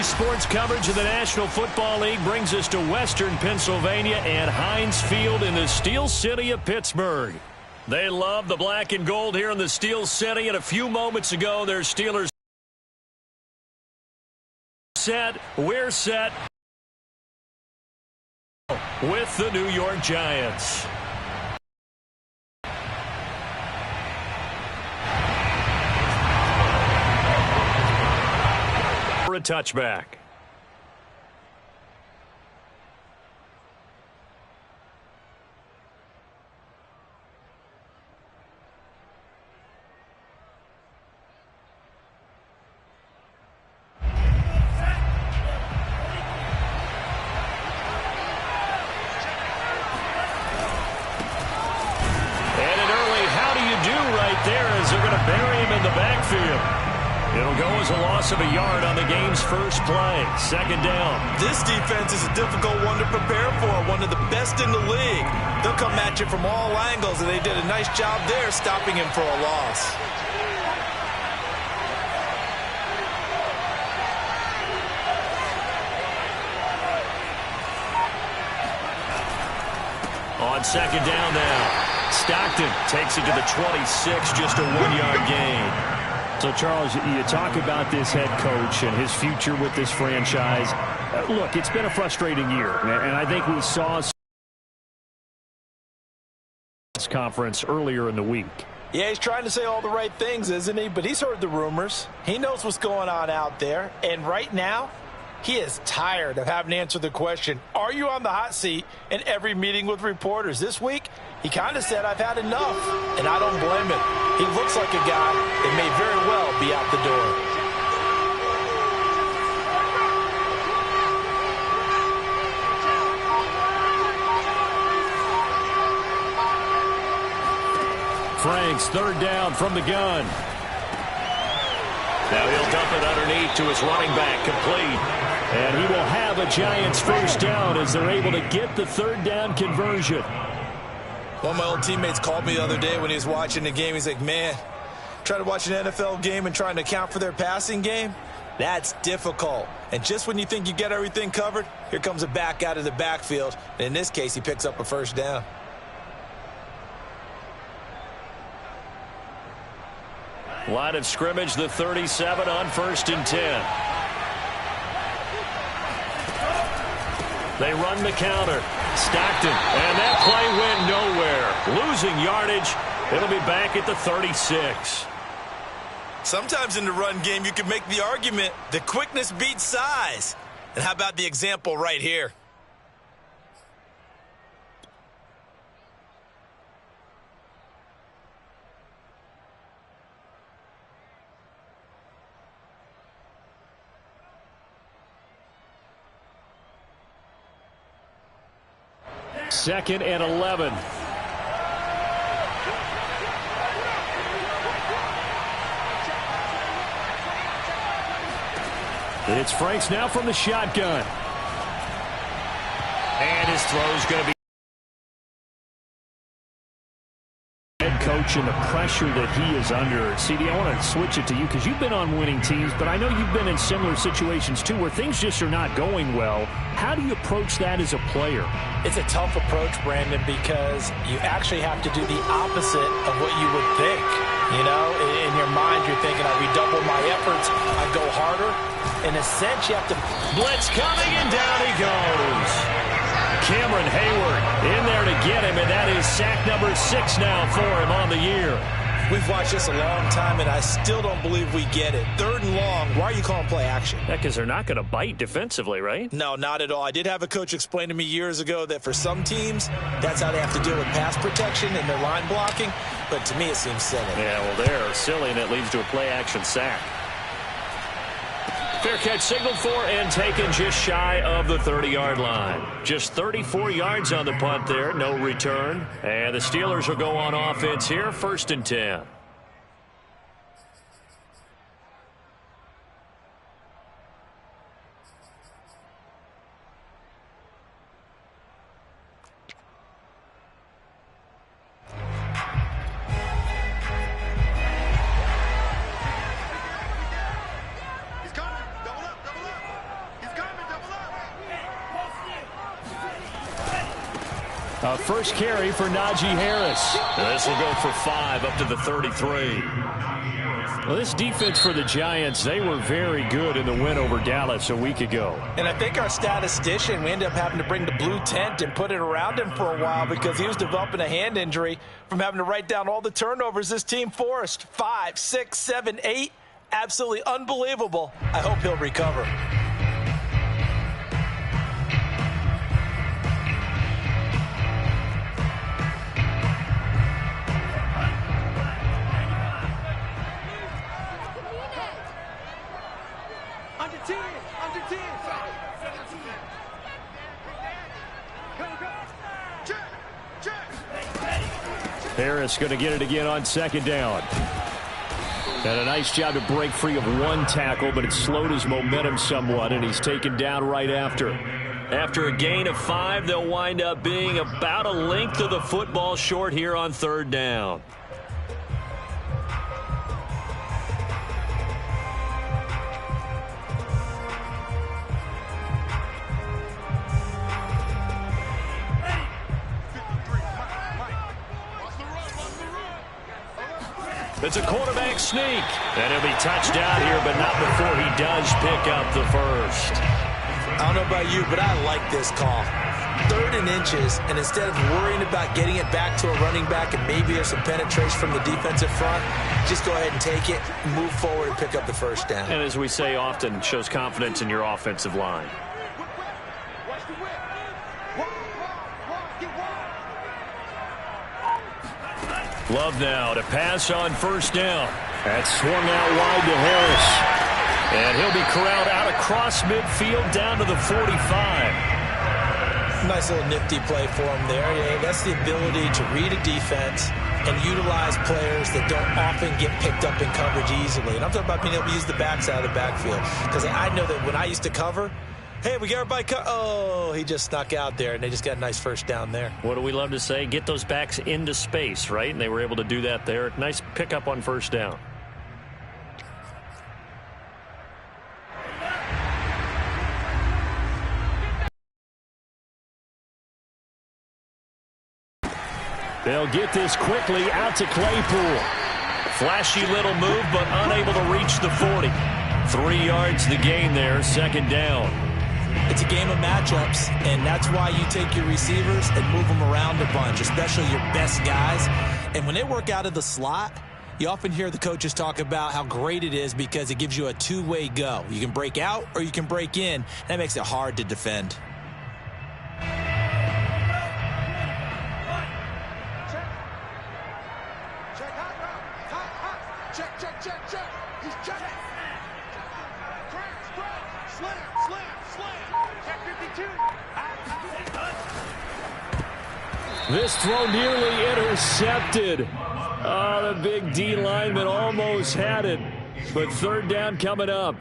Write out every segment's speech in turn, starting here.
Today's sports coverage of the National Football League brings us to Western Pennsylvania and Heinz Field in the Steel City of Pittsburgh. They love the black and gold here in the Steel City, and a few moments ago, their Steelers set. We're set with the New York Giants. For a touchback. It'll go as a loss of a yard on the game's first play. Second down. This defense is a difficult one to prepare for, one of the best in the league. They'll come at you from all angles, and they did a nice job there stopping him for a loss. On second down now, Stockton takes it to the 26, just a 1-yard gain. So, Charles, you talk about this head coach and his future with this franchise. Look, it's been a frustrating year, and I think we saw this conference earlier in the week. Yeah, he's trying to say all the right things, isn't he? But he's heard the rumors. He knows what's going on out there. And right now, he is tired of having to answer the question, are you on the hot seat, in every meeting with reporters. This week, he kind of said, I've had enough, and I don't blame him. He looks like a guy that may very well be out the door. Franks, third down from the gun. Now he'll dump it underneath to his running back, complete. And he will have a Giants first down as they're able to get the third down conversion. One of my old teammates called me the other day when he was watching the game. He's like, man, trying to watch an NFL game and trying to account for their passing game, that's difficult. And just when you think you get everything covered, here comes a back out of the backfield. And in this case, he picks up a first down. Line of scrimmage, the 37 on 1st and 10. They run the counter. Stockton, and that play went nowhere. Losing yardage. It'll be back at the 36. Sometimes in the run game, you can make the argument that quickness beats size. And how about the example right here? Second and 11. It's Franks now from the shotgun. And his throw's going to be head coach and the pressure that he is under. CD, I want to switch it to you because you've been on winning teams, but I know you've been in similar situations too where things just are not going well. How do you approach that as a player? It's a tough approach, Brandon, because you actually have to do the opposite of what you would think. You know, in your mind, you're thinking, I redouble my efforts, I go harder. In a sense, you have to... Blitz coming, and down he goes. Cameron Hayward in there to get him, and that is sack number 6 now for him on the year. We've watched this a long time, and I still don't believe we get it. 3rd and long, why are you calling play action? Yeah, because they're not going to bite defensively, right? No, not at all. I did have a coach explain to me years ago that for some teams, that's how they have to deal with pass protection and their line blocking. But to me, it seems silly. Yeah, well, they're silly, and it leads to a play-action sack. Fair catch signaled for and taken just shy of the 30-yard line. Just 34 yards on the punt there, no return. And the Steelers will go on offense here, 1st and 10. First carry for Najee Harris. This will go for 5 up to the 33. Well, this defense for the Giants, they were very good in the win over Dallas a week ago. And I think our statistician, we ended up having to bring the blue tent and put it around him for a while because he was developing a hand injury from having to write down all the turnovers this team forced. 5, 6, 7, 8. Absolutely unbelievable. I hope he'll recover. Harris going to get it again on second down. Had a nice job to break free of one tackle, but it slowed his momentum somewhat, and he's taken down right after. After a gain of 5, they'll wind up being about a length of the football short here on third down. It's a quarterback sneak. And he'll be touched down here, but not before he does pick up the first. I don't know about you, but I like this call. 3rd and inches, and instead of worrying about getting it back to a running back and maybe there's some penetration from the defensive front, just go ahead and take it, move forward, and pick up the first down. And as we say often, it shows confidence in your offensive line. Love now to pass on first down. That's swung out wide to Harris. And he'll be corralled out across midfield down to the 45. Nice little nifty play for him there. Yeah, that's the ability to read a defense and utilize players that don't often get picked up in coverage easily. And I'm talking about being able to use the backs out of the backfield. Because I know that when I used to cover, hey, we got everybody oh, he just snuck out there, and they just got a nice first down there. What do we love to say? Get those backs into space, right? And they were able to do that there. Nice pickup on first down. They'll get this quickly out to Claypool. Flashy little move, but unable to reach the 40. 3 yards the gain there, second down. It's a game of matchups, and that's why you take your receivers and move them around a bunch, especially your best guys. And when they work out of the slot, you often hear the coaches talk about how great it is because it gives you a two-way go. You can break out or you can break in. That makes it hard to defend. This throw nearly intercepted. Oh, the big D lineman almost had it. But third down coming up.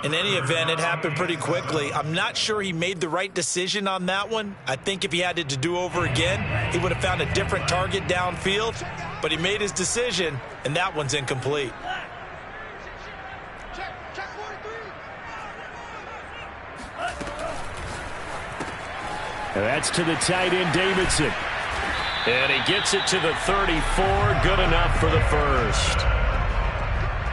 In any event, it happened pretty quickly. I'm not sure he made the right decision on that one. I think if he had it to do over again, he would have found a different target downfield. But he made his decision, and that one's incomplete. And that's to the tight end, Davidson. And he gets it to the 34. Good enough for the first.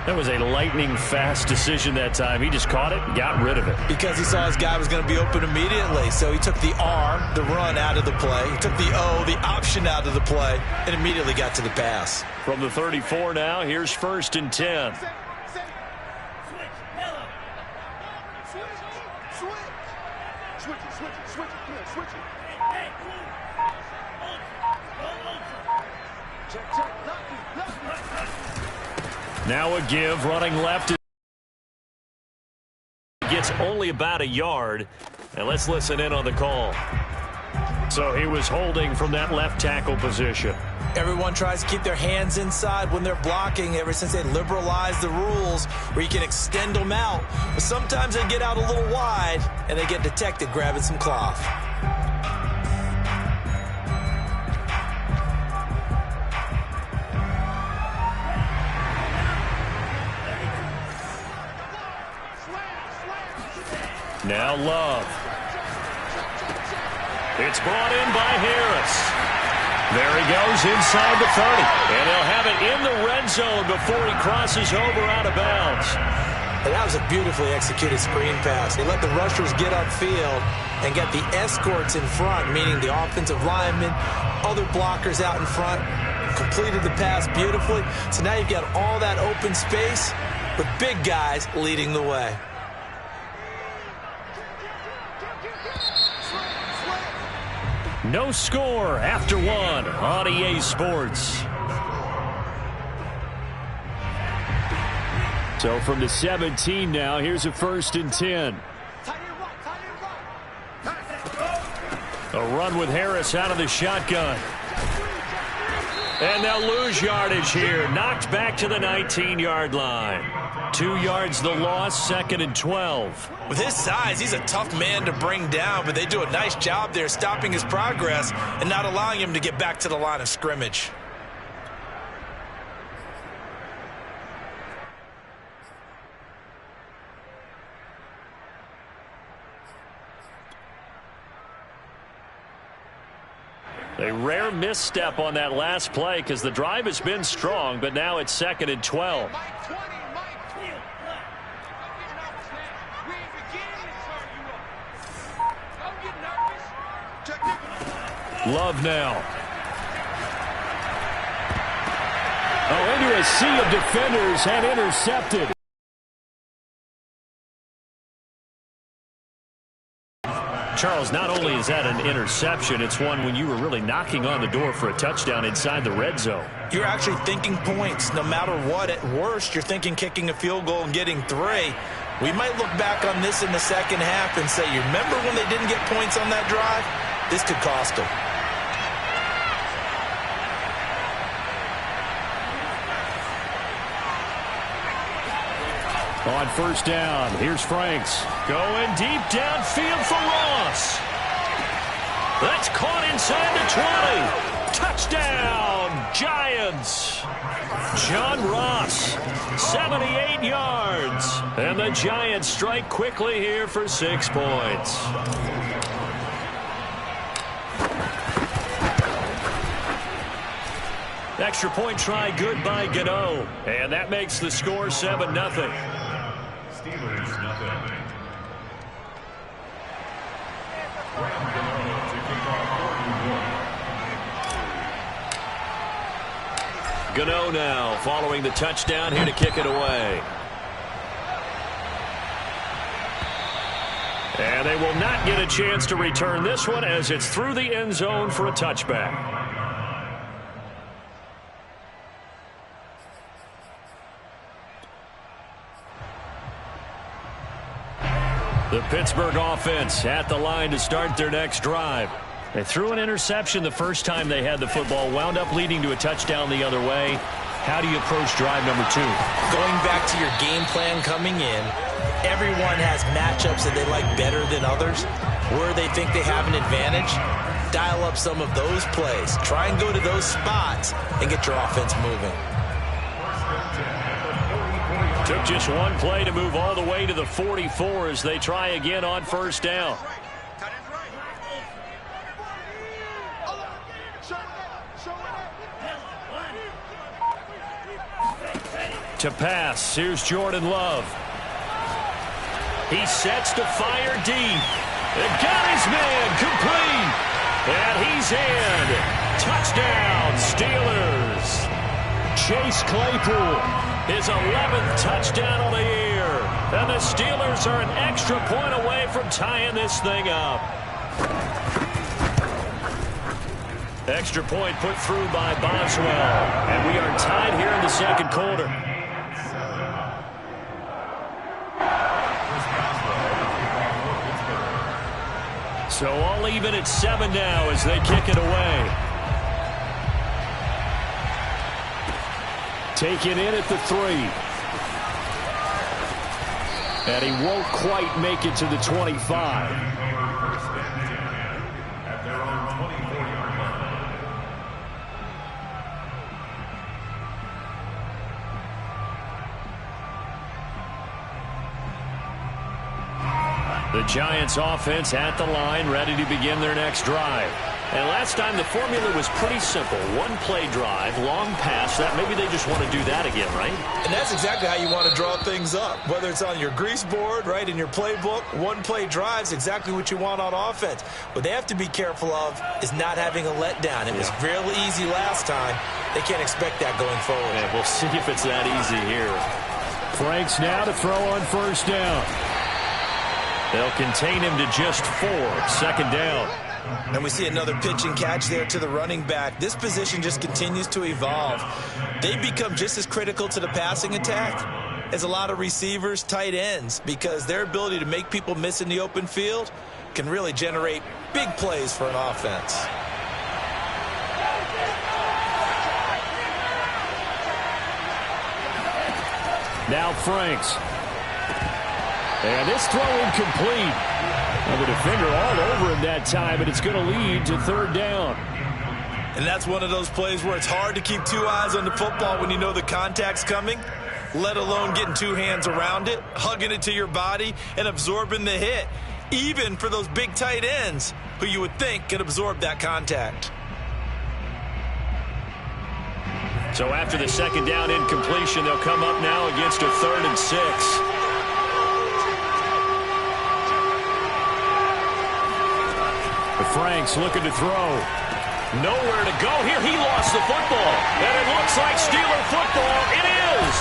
That was a lightning-fast decision that time. He just caught it and got rid of it. Because he saw his guy was going to be open immediately. So he took the R, the run, out of the play. He took the O, the option, out of the play, and immediately got to the pass. From the 34 now, here's 1st and 10. Now a give, running left. Gets only about a yard. And let's listen in on the call. So he was holding from that left tackle position. Everyone tries to keep their hands inside when they're blocking ever since they liberalized the rules where you can extend them out. But sometimes they get out a little wide and they get detected grabbing some cloth. Now Love. It's brought in by Harris. There he goes inside the 30. And he'll have it in the red zone before he crosses over out of bounds. And that was a beautifully executed screen pass. They let the rushers get upfield and get the escorts in front, meaning the offensive linemen, other blockers out in front, completed the pass beautifully. So now you've got all that open space with big guys leading the way. No score after one on EA Sports. So from the 17 now, here's a 1st and 10. A run with Harris out of the shotgun. And they'll lose yardage here. Knocked back to the 19-yard line. 2 yards the loss, 2nd and 12. With his size, he's a tough man to bring down, but they do a nice job there stopping his progress and not allowing him to get back to the line of scrimmage. A rare misstep on that last play because the drive has been strong, but now it's 2nd and 12. Love now. Oh, into a sea of defenders and intercepted. Charles, not only is that an interception, it's one when you were really knocking on the door for a touchdown inside the red zone. You're actually thinking points no matter what. At worst, you're thinking kicking a field goal and getting 3. We might look back on this in the second half and say, you remember when they didn't get points on that drive? This could cost them. On 1st down, here's Franks. Going deep downfield for Ross. That's caught inside the 20. Touchdown, Giants. John Ross, 78 yards. And the Giants strike quickly here for 6 points. Extra point try good by Gano. And that makes the score 7-0. Steelers, nothing. Gano now following the touchdown here to kick it away. And they will not get a chance to return this one as it's through the end zone for a touchback. The Pittsburgh offense at the line to start their next drive. They threw an interception the first time they had the football, wound up leading to a touchdown the other way. How do you approach drive number 2? Going back to your game plan coming in, everyone has matchups that they like better than others. Where they think they have an advantage, dial up some of those plays. Try and go to those spots and get your offense moving. Took just one play to move all the way to the 44 as they try again on 1st down. To pass, here's Jordan Love. He sets to fire deep. And got his man complete. And he's in. Touchdown, Steelers. Chase Claypool, his 11th touchdown of the year. And the Steelers are an extra point away from tying this thing up. Extra point put through by Boswell. And we are tied here in the 2nd quarter. So all even at 7 now as they kick it away. Taken in at the 3. And he won't quite make it to the 25. The Giants offense at the line, ready to begin their next drive. And last time the formula was pretty simple. One play drive, long pass. That maybe they just want to do that again, right? And that's exactly how you want to draw things up. Whether it's on your grease board, right, in your playbook, one play drives exactly what you want on offense. What they have to be careful of is not having a letdown. It was real easy last time. They can't expect that going forward. Yeah, we'll see if it's that easy here. Franks now to throw on first down. They'll contain him to just 4. Second down. And we see another pitch and catch there to the running back. This position just continues to evolve. They become just as critical to the passing attack as a lot of receivers, tight ends, because their ability to make people miss in the open field can really generate big plays for an offense. Now Franks. And this throw incomplete. And the defender all over him that time, and it's going to lead to third down. And that's one of those plays where it's hard to keep two eyes on the football when you know the contact's coming, let alone getting two hands around it, hugging it to your body, and absorbing the hit, even for those big tight ends who you would think could absorb that contact. So after the second down incompletion, they'll come up now against a 3rd and 6. Franks looking to throw. Nowhere to go here. He lost the football. And it looks like Steeler football. It is.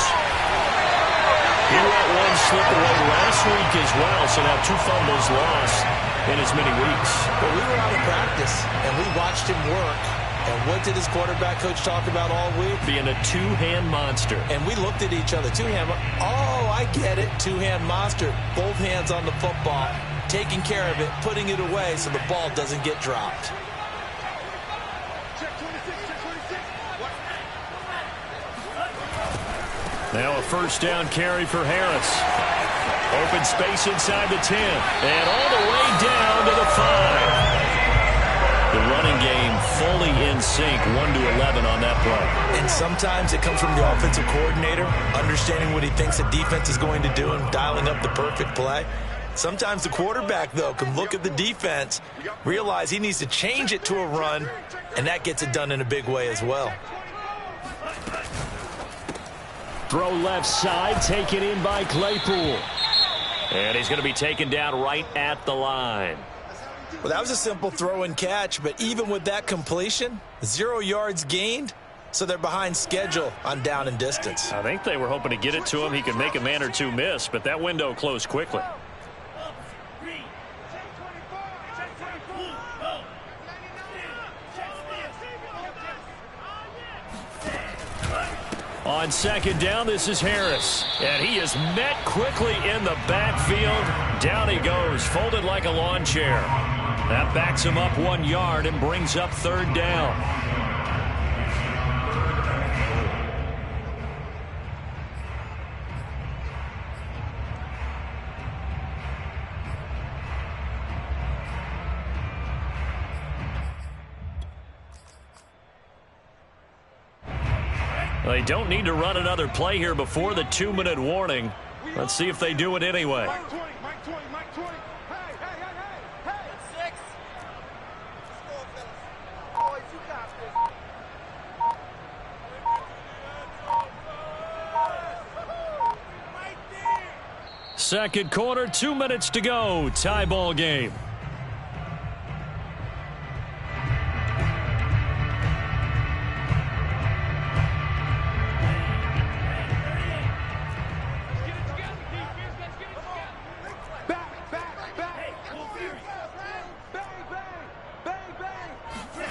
He let one slip away last week as well, so now 2 fumbles lost in as many weeks. Well, we were out of practice, and we watched him work. And what did his quarterback coach talk about all week? Being a two-hand monster. And we looked at each other. Two-hand. Oh, I get it. Two-hand monster. Both hands on the football. Taking care of it, putting it away so the ball doesn't get dropped. Now a first down carry for Harris. Open space inside the 10. And all the way down to the 5. The running game fully in sync, 1-11 on that play. And sometimes it comes from the offensive coordinator, understanding what he thinks the defense is going to do and dialing up the perfect play. Sometimes the quarterback, though, can look at the defense, realize he needs to change it to a run, and that gets it done in a big way as well. Throw left side, taken in by Claypool. And he's going to be taken down right at the line. Well, that was a simple throw and catch, but even with that completion, 0 yards gained, so they're behind schedule on down and distance. I think they were hoping to get it to him. He could make a man or two miss, but that window closed quickly. On second down, this is Harris. And he is met quickly in the backfield. Down he goes, folded like a lawn chair. That backs him up 1 yard and brings up third down. They don't need to run another play here before the 2-minute warning. Let's see if they do it anyway. Second quarter, 2 minutes to go. Tie ball game.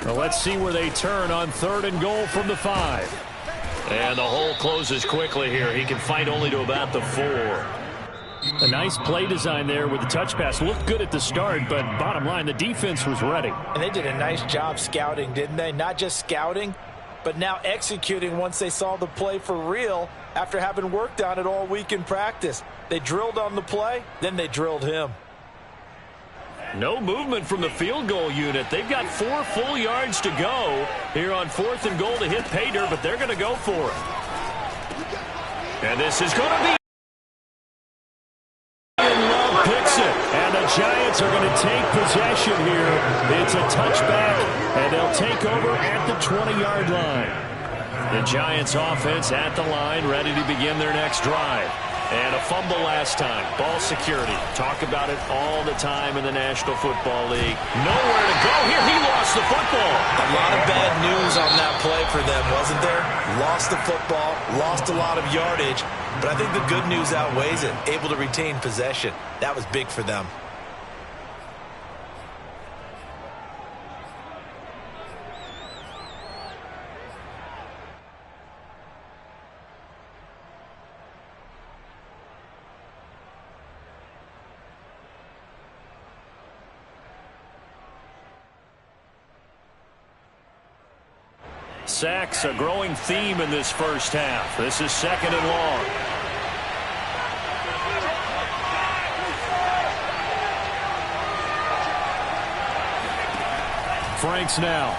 Well, let's see where they turn on 3rd and goal from the 5. And the hole closes quickly here. He can fight only to about the 4. A nice play design there with the touch pass. Looked good at the start, but bottom line, the defense was ready. And they did a nice job scouting, didn't they? Not just scouting, but now executing once they saw the play for real after having worked on it all week in practice. They drilled on the play, then they drilled him. No movement from the field goal unit. They've got 4 full yards to go here on 4th and goal to hit pay dirt, but they're going to go for it. And this is going to be... Love picks it, and the Giants are going to take possession here. It's a touchback, and they'll take over at the 20-yard line. The Giants offense at the line, ready to begin their next drive. And a fumble last time. Ball security. Talk about it all the time in the National Football League. Nowhere to go here. He lost the football. A lot of bad news on that play for them, wasn't there? Lost the football, lost a lot of yardage. But I think the good news outweighs it. Able to retain possession. That was big for them. Sacks, a growing theme in this first half. This is 2nd and long. Franks now.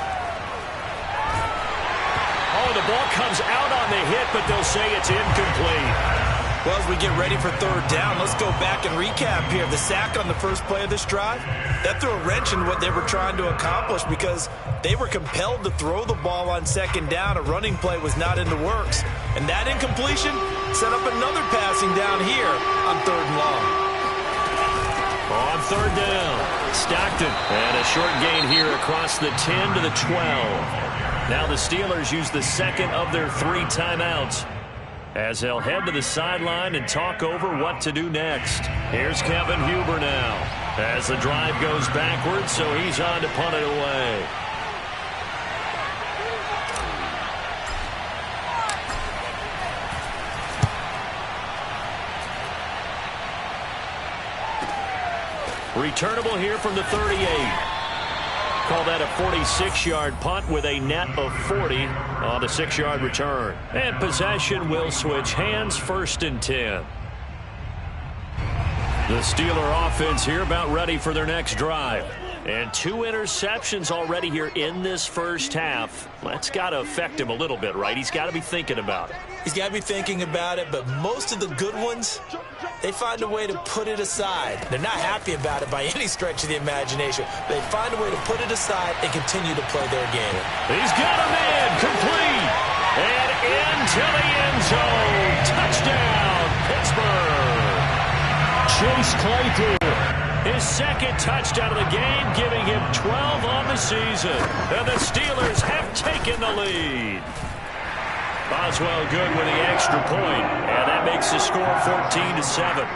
Oh, the ball comes out on the hit, but they'll say it's incomplete. Well, as we get ready for 3rd down, let's go back and recap here. The sack on the first play of this drive, that threw a wrench in what they were trying to accomplish because they were compelled to throw the ball on 2nd down. A running play was not in the works. And that incompletion set up another passing down here on 3rd and long. On 3rd down, Stockton. And a short gain here across the 10 to the 12. Now the Steelers use the 2nd of their 3 timeouts as they'll head to the sideline and talk over what to do next. Here's Kevin Huber now as the drive goes backwards, so he's on to punt it away. Returnable here from the 38. Call that a 46-yard punt with a net of 40 on the 6-yard return. And possession will switch hands, 1st and 10. The Steeler offense here about ready for their next drive. And 2 interceptions already here in this first half. That's got to affect him a little bit, right? He's got to be thinking about it. He's got to be thinking about it, but most of the good ones, they find a way to put it aside. They're not happy about it by any stretch of the imagination. They find a way to put it aside and continue to play their game. He's got a man complete. And into the end zone. Touchdown, Pittsburgh. Chase Claypool. His 2nd touchdown of the game, giving him 12 on the season. And the Steelers have taken the lead. Boswell good with the extra point, and that makes the score 14-7.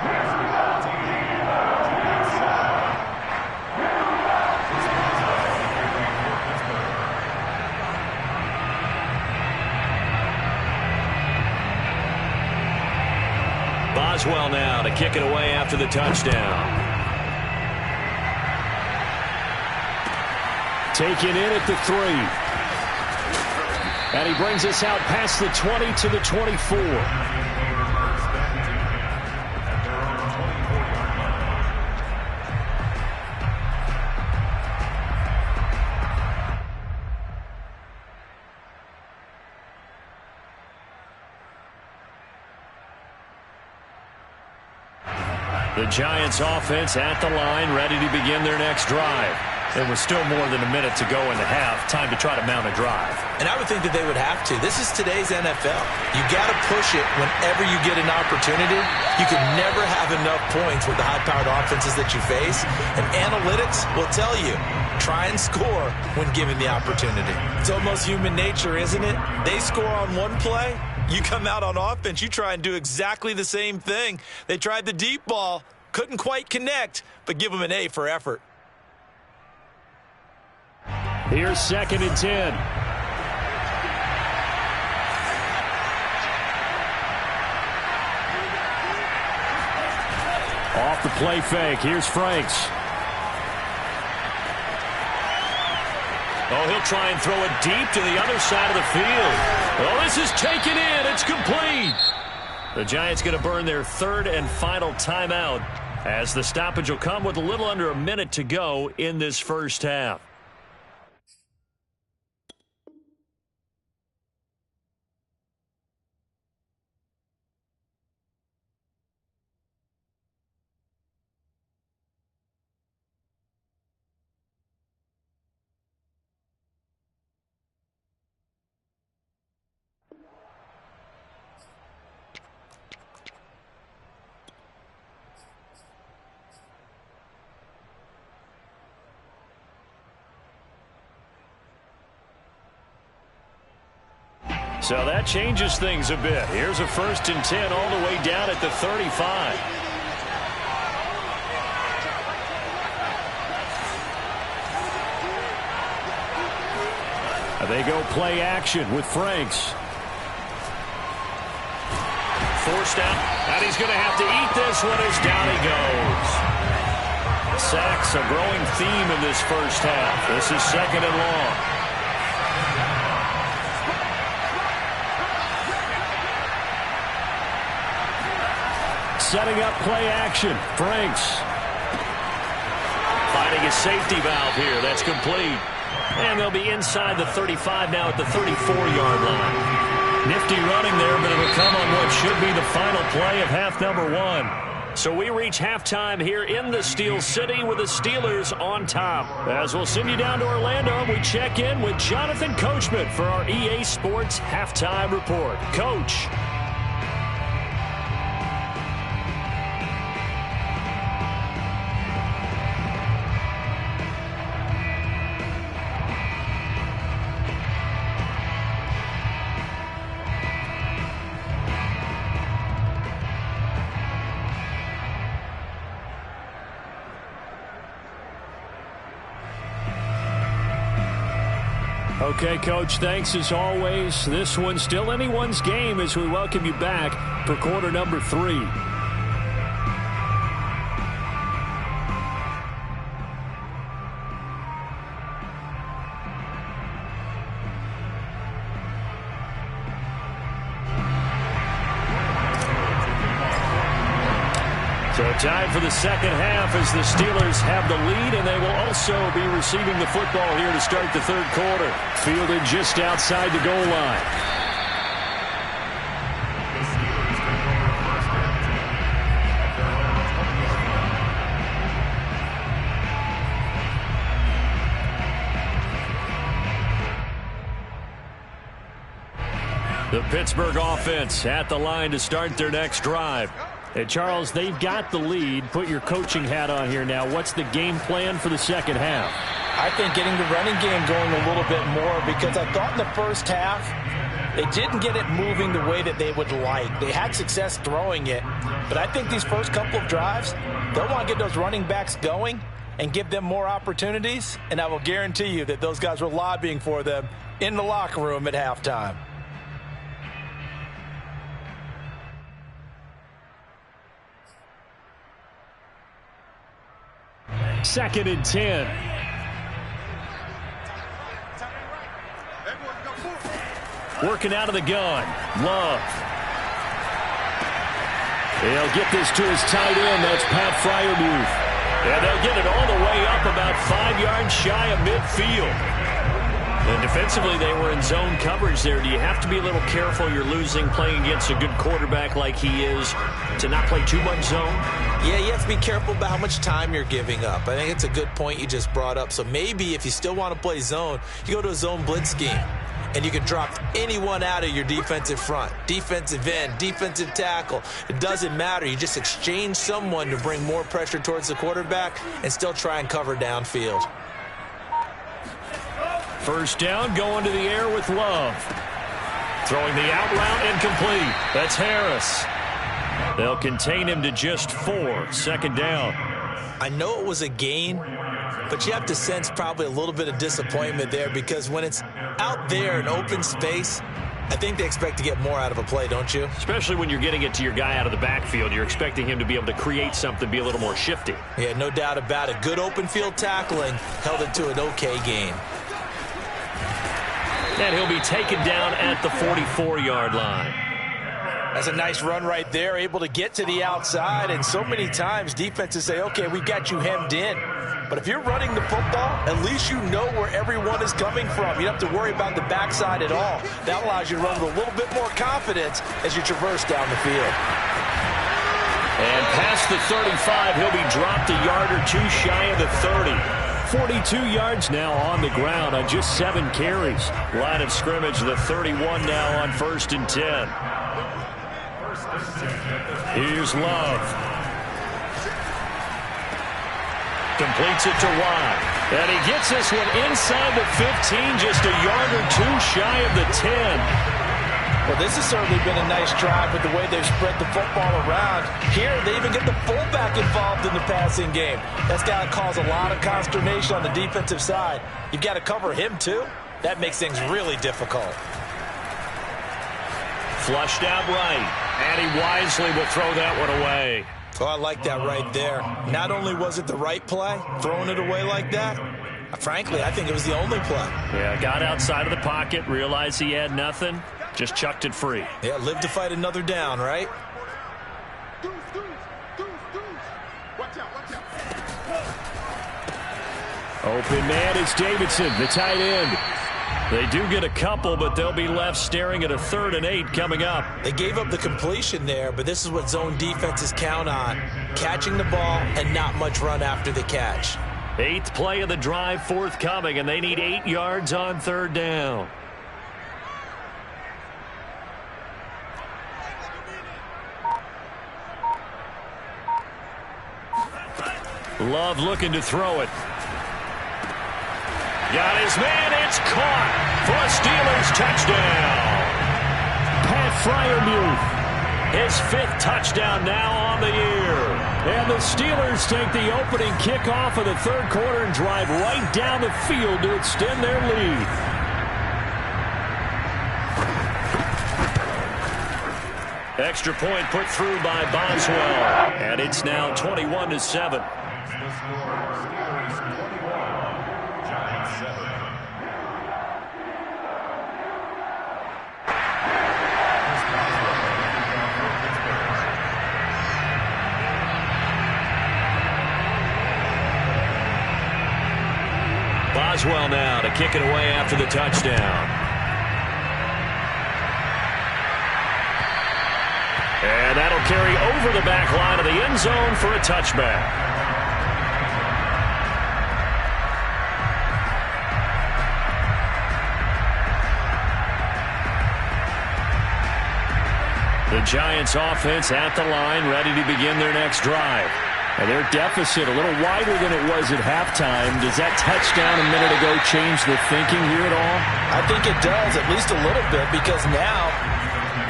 Boswell now to kick it away after the touchdown. Taken in at the 3. And he brings us out past the 20 to the 24. The Giants offense at the line, ready to begin their next drive. There was still more than a minute to go in the half. Time to try to mount a drive. And I would think that they would have to. This is today's NFL. You got to push it whenever you get an opportunity. You can never have enough points with the high-powered offenses that you face. And analytics will tell you, try and score when given the opportunity. It's almost human nature, isn't it? They score on one play. You come out on offense, you try and do exactly the same thing. They tried the deep ball, couldn't quite connect, but give them an A for effort. Here's 2nd and 10. Off the play fake. Here's Franks. Oh, he'll try and throw it deep to the other side of the field. Oh, this is taken in. It's complete. The Giants going to burn their 3rd and final timeout as the stoppage will come with a little under a minute to go in this first half. So that changes things a bit. Here's a 1st and 10 all the way down at the 35. They go play action with Franks. Forced out, and he's going to have to eat this one as down he goes. Sacks a growing theme in this first half. This is 2nd and long. Setting up play action. Franks. Finding a safety valve here. That's complete. And they'll be inside the 35 now at the 34-yard line. Nifty running there, but it'll come on what should be the final play of half number 1. So we reach halftime here in the Steel City with the Steelers on top. As we'll send you down to Orlando, we check in with Jonathan Coachman for our EA Sports Halftime Report. Coach. Okay, Coach, thanks as always. This one's still anyone's game as we welcome you back for quarter number 3. So time for the second half as the Steelers have the lead, and they will also be receiving the football here to start the third quarter. Fielded just outside the goal line. The Pittsburgh offense at the line to start their next drive. Hey, Charles, they've got the lead. Put your coaching hat on here now. What's the game plan for the second half? I think getting the running game going a little bit more, because I thought in the first half they didn't get it moving the way that they would like. They had success throwing it, but I think these first couple of drives, they'll want to get those running backs going and give them more opportunities, and I will guarantee you that those guys were lobbying for them in the locker room at halftime. Second and 10. Working out of the gun. Love. They'll get this to his tight end. That's Pat Freiermuth. And they'll get it all the way up about 5 yards shy of midfield. And defensively, they were in zone coverage there. Do you have to be a little careful? You're losing playing against a good quarterback like he is to not play too much zone? Yeah, you have to be careful about how much time you're giving up. I think it's a good point you just brought up. So maybe if you still want to play zone, you go to a zone blitz scheme. And you can drop anyone out of your defensive front. Defensive end, defensive tackle. It doesn't matter. You just exchange someone to bring more pressure towards the quarterback and still try and cover downfield. First down, going to the air with Love. Throwing the out route incomplete. That's Harris. They'll contain him to just 4. Second down. I know it was a gain, but you have to sense probably a little bit of disappointment there, because when it's out there in open space, I think they expect to get more out of a play, don't you? Especially when you're getting it to your guy out of the backfield. You're expecting him to be able to create something, be a little more shifty. Yeah, no doubt about it. Good open field tackling held it to an okay gain. And he'll be taken down at the 44-yard line. That's a nice run right there, able to get to the outside. And so many times defenses say, okay, we got you hemmed in. But if you're running the football, at least you know where everyone is coming from. You don't have to worry about the backside at all. That allows you to run with a little bit more confidence as you traverse down the field. And past the 35, he'll be dropped a yard or two shy of the 30. 42 yards now on the ground on just 7 carries. Line of scrimmage, the 31 now on 1st and 10. Here's Love. Completes it to Watt. And he gets this one inside the 15, just a yard or two shy of the 10. Well, this has certainly been a nice drive with the way they've spread the football around. Here, they even get the fullback involved in the passing game. That's got to cause a lot of consternation on the defensive side. You've got to cover him, too. That makes things really difficult. Flushed out right, and he wisely will throw that one away. Oh, I like that right there. Not only was it the right play, throwing it away like that, frankly, I think it was the only play. Yeah, got outside of the pocket, realized he had nothing, just chucked it free. Yeah, live to fight another down, right? Open man is Davidson, the tight end. They do get a couple, but they'll be left staring at a 3rd and 8 coming up. They gave up the completion there, but this is what zone defenses count on. Catching the ball and not much run after the catch. 8th play of the drive forthcoming, and they need 8 yards on 3rd down. Love looking to throw it. Got his man, it's caught for a Steelers touchdown. Pat Freiermuth, his 5th touchdown now on the year. And the Steelers take the opening kickoff of the 3rd quarter and drive right down the field to extend their lead. Extra point put through by Boswell, and it's now 21-7. Boswell now to kick it away after the touchdown. And that'll carry over the back line of the end zone for a touchback. The Giants offense at the line, ready to begin their next drive. And their deficit a little wider than it was at halftime. Does that touchdown a minute ago change the thinking here at all? I think it does, at least a little bit, because now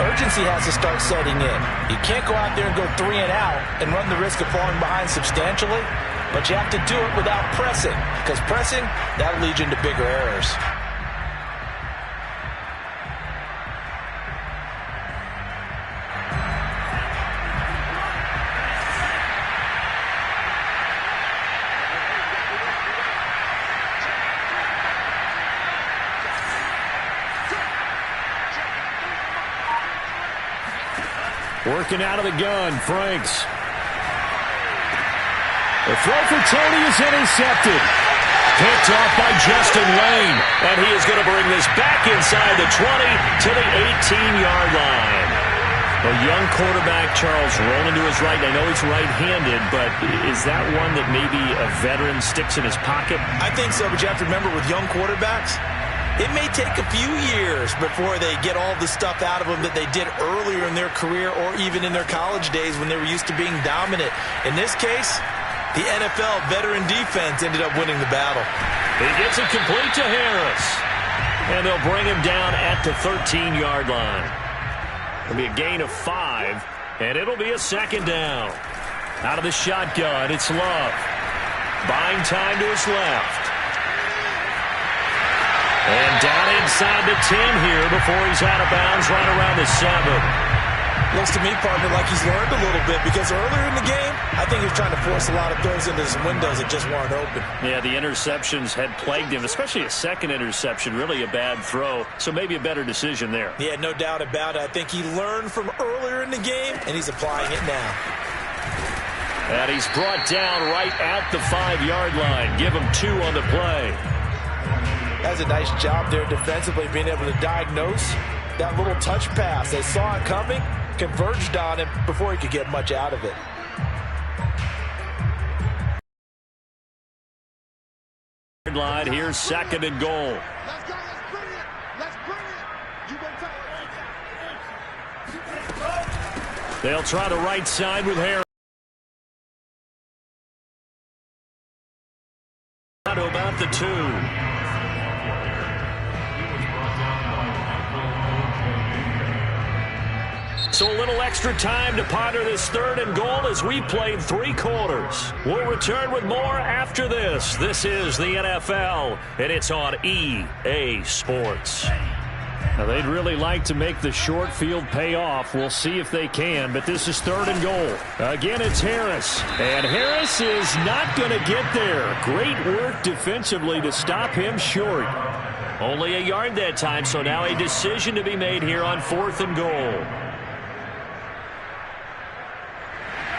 urgency has to start setting in. You can't go out there and go 3 and out and run the risk of falling behind substantially, but you have to do it without pressing, because pressing, that'll lead you into bigger errors. Working out of the gun, Franks. The throw for Tony is intercepted. Picked off by Justin Lane. And he is going to bring this back inside the 20 to the 18-yard line. A young quarterback, Charles, rolling to his right. I know he's right-handed, but is that one that maybe a veteran sticks in his pocket? I think so, but you have to remember with young quarterbacks, it may take a few years before they get all the stuff out of them that they did earlier in their career or even in their college days when they were used to being dominant. In this case, the NFL veteran defense ended up winning the battle. He gets it complete to Harris. And they'll bring him down at the 13-yard line. It'll be a gain of 5, and it'll be a 2nd down. Out of the shotgun, it's Love. Buying time to his left. And down inside the 10 here before he's out of bounds right around the 7. Looks to me, partner, like he's learned a little bit because earlier in the game, I think he was trying to force a lot of throws into some windows that just weren't open. Yeah, the interceptions had plagued him, especially a second interception, really a bad throw. So maybe a better decision there. Yeah, no doubt about it. I think he learned from earlier in the game, and he's applying it now. And he's brought down right at the 5-yard line. Give him 2 on the play. That's a nice job there defensively, being able to diagnose that little touch pass. They saw it coming, converged on him before he could get much out of it. Line here's 2nd and goal. Let's go, let's bring it. Let's bring it. You wait till They'll try the right side with Harris. To about the 2. So a little extra time to ponder this 3rd and goal as we played 3 quarters. We'll return with more after this. This is the NFL, and it's on EA Sports. Now, they'd really like to make the short field pay off. We'll see if they can, but this is 3rd and goal. Again, it's Harris. And Harris is not going to get there. Great work defensively to stop him short. Only a yard that time, so now a decision to be made here on 4th and goal.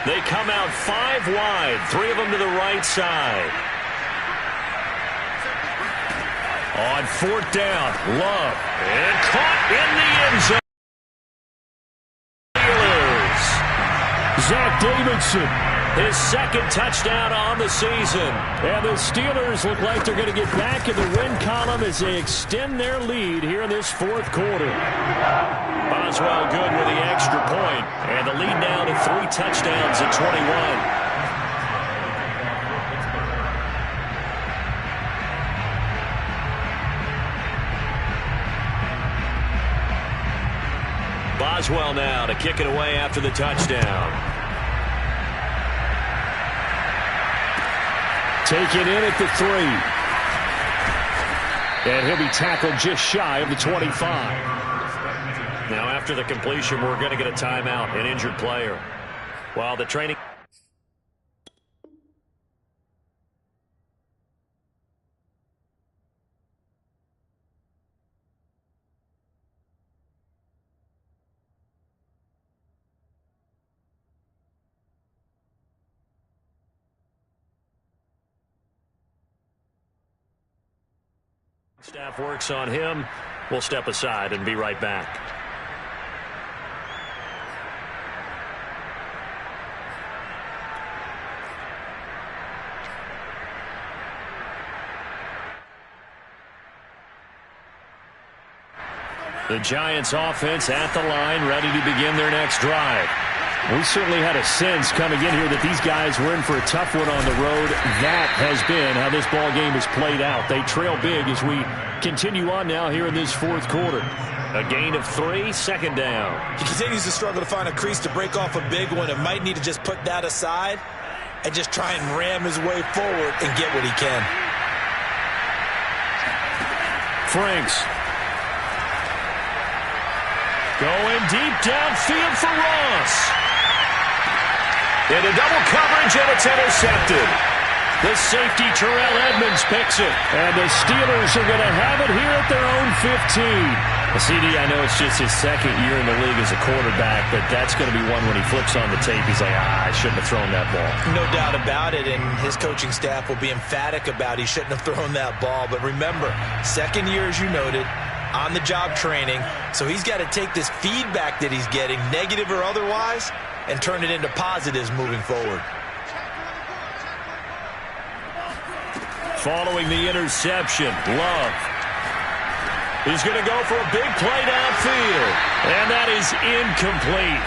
They come out 5 wide, 3 of them to the right side. On 4th down, Love, and caught in the end zone. Steelers. Zach Davidson, his 2nd touchdown on the season. And the Steelers look like they're going to get back in the win column as they extend their lead here in this 4th quarter. Boswell good with the extra point, and the lead now to 3 touchdowns at 21. Boswell now to kick it away after the touchdown. Taken in at the 3. And he'll be tackled just shy of the 25. Now after the completion, we're going to get a timeout, an injured player. While the training... Staff works on him. We'll step aside and be right back. The Giants offense at the line, ready to begin their next drive. We certainly had a sense coming in here that these guys were in for a tough one on the road. That has been how this ball game has played out. They trail big as we continue on now here in this 4th quarter. A gain of 3, 2nd down. He continues to struggle to find a crease to break off a big one and might need to just put that aside and just try and ram his way forward and get what he can. Franks. Going deep downfield for Ross. Into double coverage, and it's intercepted. The safety, Terrell Edmonds, picks it. And the Steelers are going to have it here at their own 15. Well, CD, I know it's just his 2nd year in the league as a quarterback, but that's going to be one when he flips on the tape. He's like, I shouldn't have thrown that ball. No doubt about it, and his coaching staff will be emphatic about he shouldn't have thrown that ball. But remember, 2nd year, as you noted, on-the-job training, so he's got to take this feedback that he's getting, negative or otherwise, and turn it into positives moving forward. Following the interception, Love. He's going to go for a big play downfield, and that is incomplete.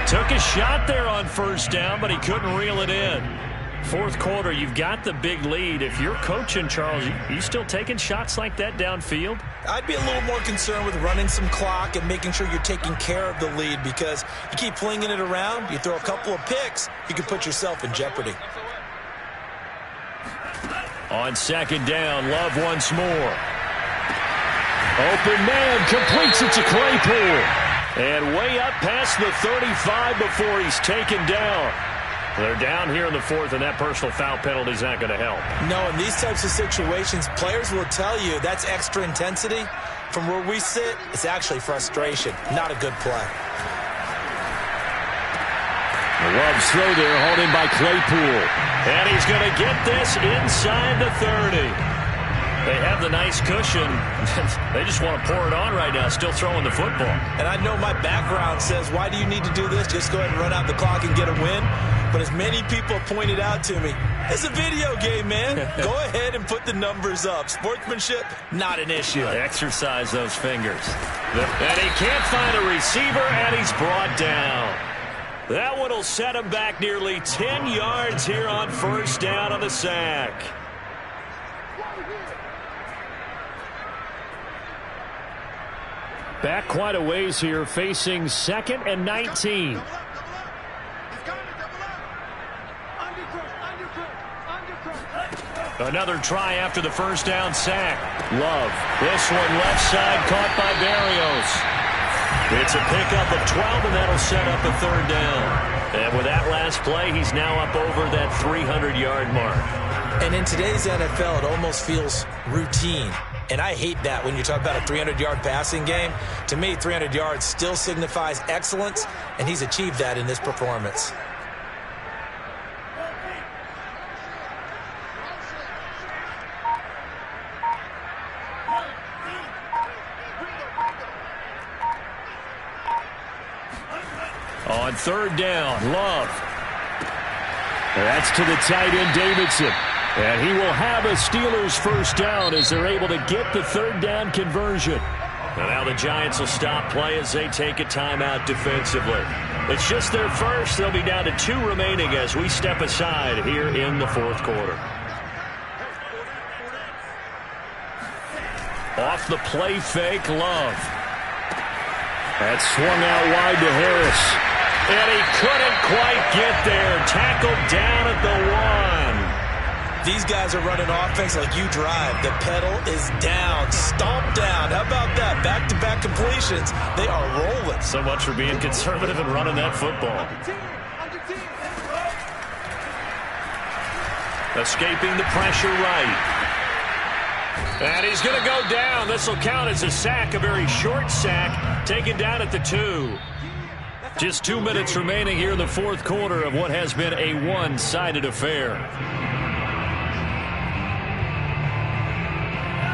Took a shot there on 1st down, but he couldn't reel it in. 4th quarter, you've got the big lead. If you're coaching, Charles, you still taking shots like that downfield? I'd be a little more concerned with running some clock and making sure you're taking care of the lead, because you keep flinging it around, you throw a couple of picks, you can put yourself in jeopardy. On 2nd down, Love once more. Open man, completes it to Claypool. And way up past the 35 before he's taken down. They're down here in the 4th, and that personal foul penalty is not going to help. No, in these types of situations, players will tell you that's extra intensity. From where we sit, it's actually frustration. Not a good play. Love's throw there, hauled in by Claypool. And he's going to get this inside the 30. They have the nice cushion. They just want to pour it on right now, still throwing the football. And I know my background says, why do you need to do this? Just go ahead and run out the clock and get a win. But as many people pointed out to me, it's a video game, man. Go ahead and put the numbers up. Sportsmanship, not an issue. Exercise those fingers. And he can't find a receiver, and he's brought down. That one will set him back nearly 10 yards here on 1st down on the sack. Back quite a ways here, facing 2nd and 19. Another try after the first down sack. Love. This one left side caught by Barrios. It's a pickup of 12, and that'll set up a 3rd down. And with that last play, he's now up over that 300-yard mark. And in today's NFL, it almost feels routine. And I hate that when you talk about a 300-yard passing game. To me, 300 yards still signifies excellence, and he's achieved that in this performance. On 3rd down, Love. That's to the tight end, Davidson. And he will have a Steelers 1st down as they're able to get the 3rd down conversion. And now the Giants will stop play as they take a timeout defensively. It's just their first. They'll be down to 2 remaining as we step aside here in the 4th quarter. Off the play fake, Love. That's swung out wide to Harris. And he couldn't quite get there. Tackled down at the 1. These guys are running offense like you drive. The pedal is down, stomped down. How about that? Back-to-back completions. They are rolling. So much for being conservative and running that football. Escaping the pressure right. And he's going to go down. This will count as a sack, a very short sack, taken down at the 2. Just 2 minutes remaining here in the 4th quarter of what has been a one-sided affair.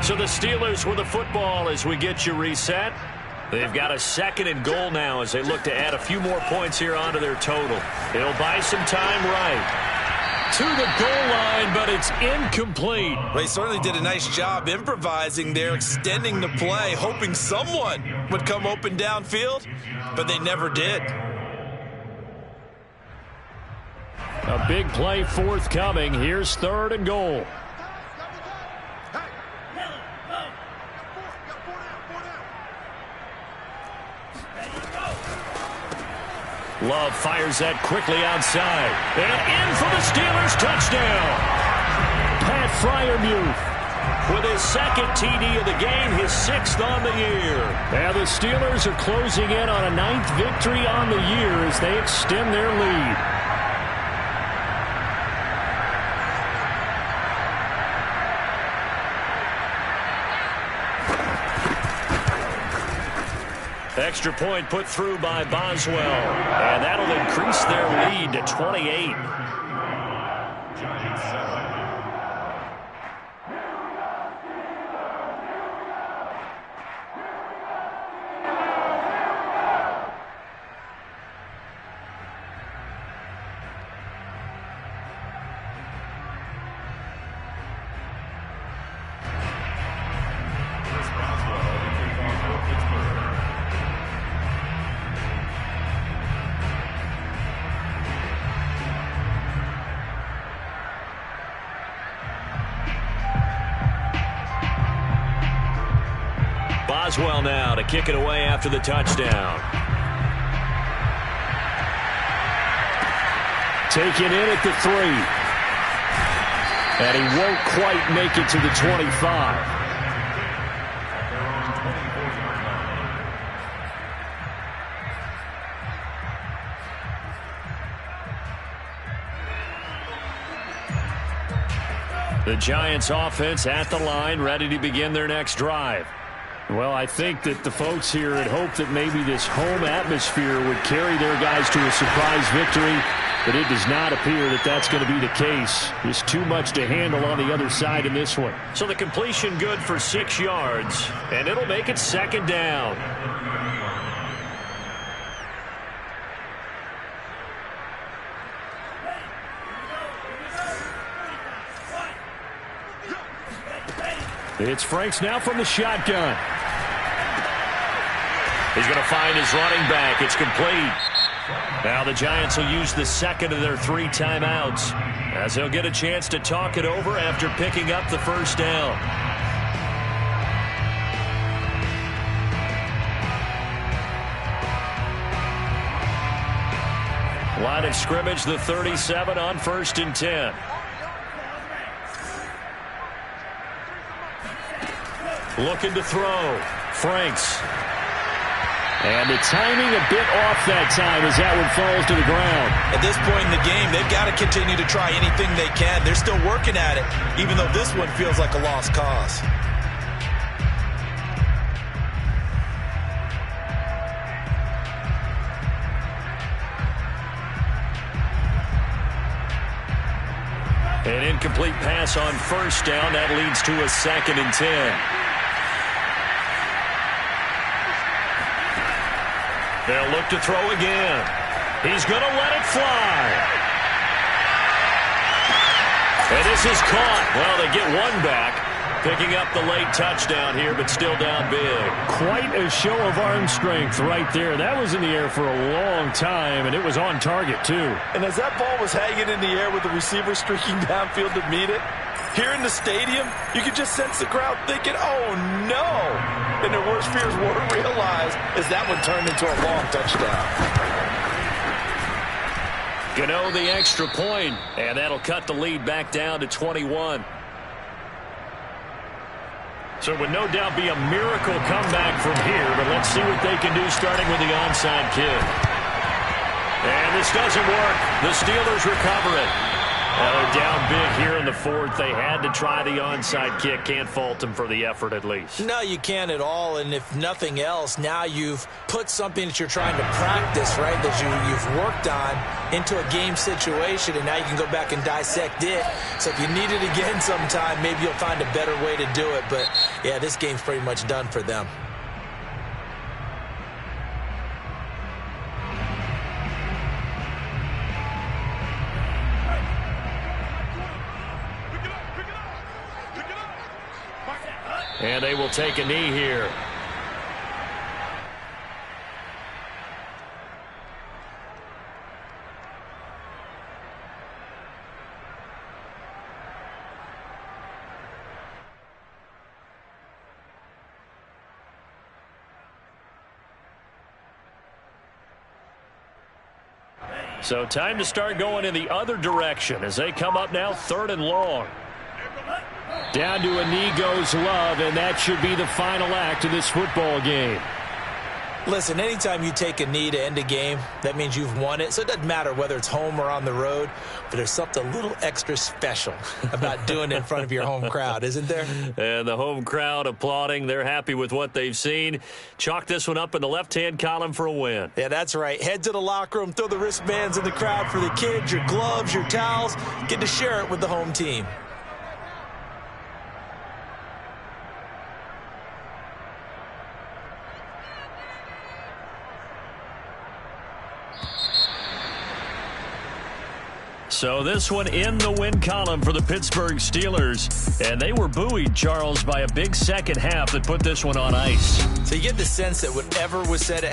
So the Steelers with the football as we get you reset. They've got a 2nd and goal now as they look to add a few more points here onto their total. It'll buy some time right to the goal line, but it's incomplete. Well, he certainly did a nice job improvising there, extending the play, hoping someone would come open downfield, but they never did. A big play forthcoming. Here's 3rd and goal. Love fires that quickly outside. And in for the Steelers touchdown. Pat Freiermuth with his 2nd TD of the game, his 6th on the year. And the Steelers are closing in on a 9th victory on the year as they extend their lead. Extra point put through by Boswell. And that'll increase their lead to 28. Boswell now to kick it away after the touchdown. Taken in at the 3. And he won't quite make it to the 25. The Giants offense at the line, ready to begin their next drive. Well, I think that the folks here had hoped that maybe this home atmosphere would carry their guys to a surprise victory, but it does not appear that that's going to be the case. Just too much to handle on the other side in this one. So the completion good for 6 yards, and it'll make it 2nd down. It's Franks now from the shotgun. He's going to find his running back. It's complete. Now the Giants will use the 2nd of their 3 timeouts as they'll get a chance to talk it over after picking up the 1st down. Line of scrimmage, the 37 on 1st and 10. Looking to throw. Franks. And the timing a bit off that time as that one falls to the ground. At this point in the game, they've got to continue to try anything they can. They're still working at it, even though this one feels like a lost cause. An incomplete pass on 1st down. That leads to a 2nd and 10. They'll look to throw again. He's going to let it fly. And this is caught. Well, they get one back. Picking up the late touchdown here, but still down big. Quite a show of arm strength right there. That was in the air for a long time, and it was on target, too. And as that ball was hanging in the air with the receiver streaking downfield to meet it, here in the stadium, you could just sense the crowd thinking, oh, no. And their worst fears were realized as that one turned into a long touchdown. Gano the extra point, and that'll cut the lead back down to 21. So it would no doubt be a miracle comeback from here, but let's see what they can do starting with the onside kick. And this doesn't work. The Steelers recover it. They're down big here in the 4th. They had to try the onside kick. Can't fault them for the effort at least. No, you can't at all. And if nothing else, now you've put something that you're trying to practice, right, that you've worked on into a game situation, and now you can go back and dissect it. So if you need it again sometime, maybe you'll find a better way to do it. But, yeah, this game's pretty much done for them. And they will take a knee here. So time to start going in the other direction as they come up now 3rd and long. Down to a knee goes Love, and that should be the final act of this football game. Listen, anytime you take a knee to end a game, that means you've won it. So it doesn't matter whether it's home or on the road, but there's something a little extra special about doing it in front of your home crowd, isn't there? And the home crowd applauding. They're happy with what they've seen. Chalk this one up in the left-hand column for a win. Yeah, that's right. Head to the locker room, throw the wristbands in the crowd for the kids, your gloves, your towels. Get to share it with the home team. So this one in the win column for the Pittsburgh Steelers. And they were buoyed, Charles, by a big second half that put this one on ice. So you get the sense that whatever was said at